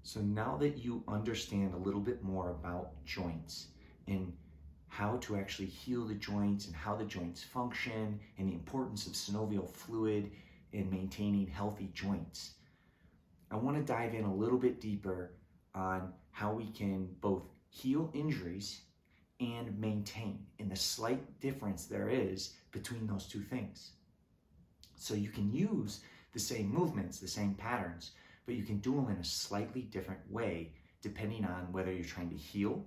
So now that you understand a little bit more about joints and how to actually heal the joints and how the joints function and the importance of synovial fluid in maintaining healthy joints, I want to dive in a little bit deeper on how we can both heal injuries and maintain, and the slight difference there is between those two things. So you can use the same movements, the same patterns, but you can do them in a slightly different way depending on whether you're trying to heal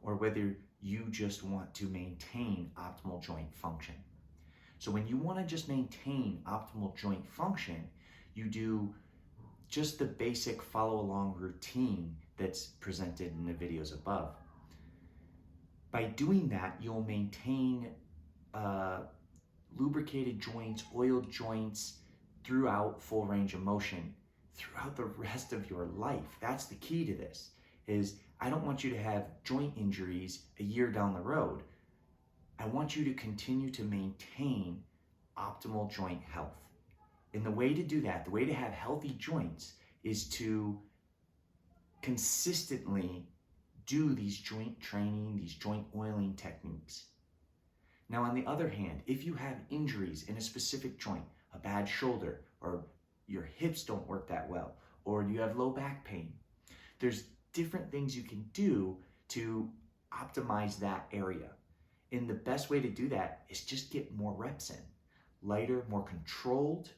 or whether you just want to maintain optimal joint function. So when you want to just maintain optimal joint function, you do just the basic follow along routine that's presented in the videos above. By doing that, you'll maintain lubricated joints, oiled joints throughout full range of motion throughout the rest of your life. That's the key to this, is I don't want you to have joint injuries a year down the road. I want you to continue to maintain optimal joint health. And the way to do that, the way to have healthy joints, is to consistently do these joint training, these joint oiling techniques. Now, on the other hand, if you have injuries in a specific joint, a bad shoulder, or your hips don't work that well, or you have low back pain, there's different things you can do to optimize that area. And the best way to do that is just get more reps in. Lighter, more controlled,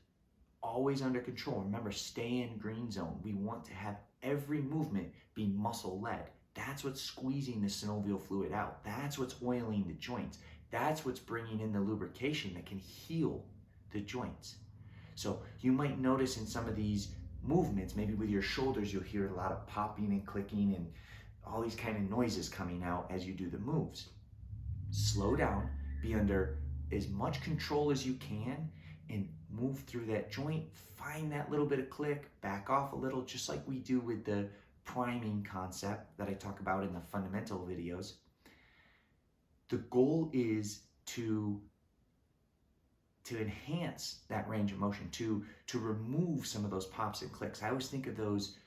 always under control. Remember, stay in green zone. We want to have every movement be muscle-led. That's what's squeezing the synovial fluid out. That's what's oiling the joints. That's what's bringing in the lubrication that can heal the joints. So you might notice in some of these movements, maybe with your shoulders, you'll hear a lot of popping and clicking and all these kind of noises coming out as you do the moves. Slow down, be under as much control as you can, and move through that joint. Find that little bit of click, back off a little, just like we do with the priming concept that I talk about in the fundamental videos. The goal is to enhance that range of motion, to remove some of those pops and clicks. I always think of those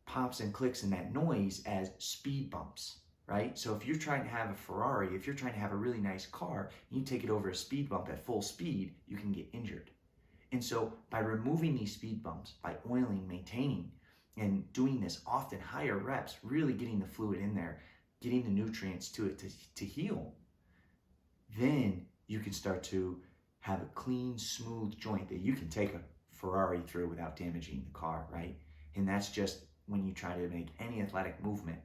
pops and clicks and that noise as speed bumps, right? So if you're trying to have a Ferrari, if you're trying to have a really nice car, and you take it over a speed bump at full speed, you can get injured. And so by removing these speed bumps, by oiling, maintaining, and doing this often higher reps, really getting the fluid in there, getting the nutrients to it to heal, then you can start to have a clean, smooth joint that you can take a Ferrari through without damaging the car, right? And that's just when you try to make any athletic movement.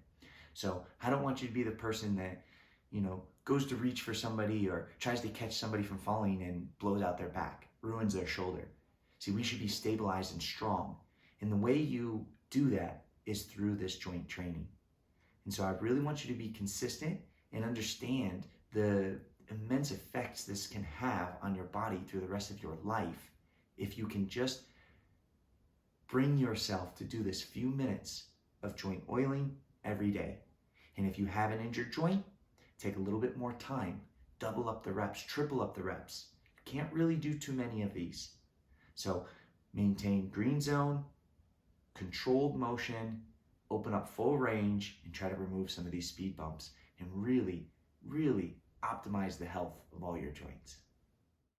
So I don't want you to be the person that, goes to reach for somebody or tries to catch somebody from falling and blows out their back, ruins their shoulder. See, we should be stabilized and strong. And the way you do that is through this joint training. And so I really want you to be consistent and understand the immense effects this can have on your body through the rest of your life if you can just bring yourself to do this few minutes of joint oiling every day. And if you have an injured joint, take a little bit more time, double up the reps, triple up the reps. You can't really do too many of these. So maintain green zone, controlled motion, open up full range, and try to remove some of these speed bumps and really, really optimize the health of all your joints.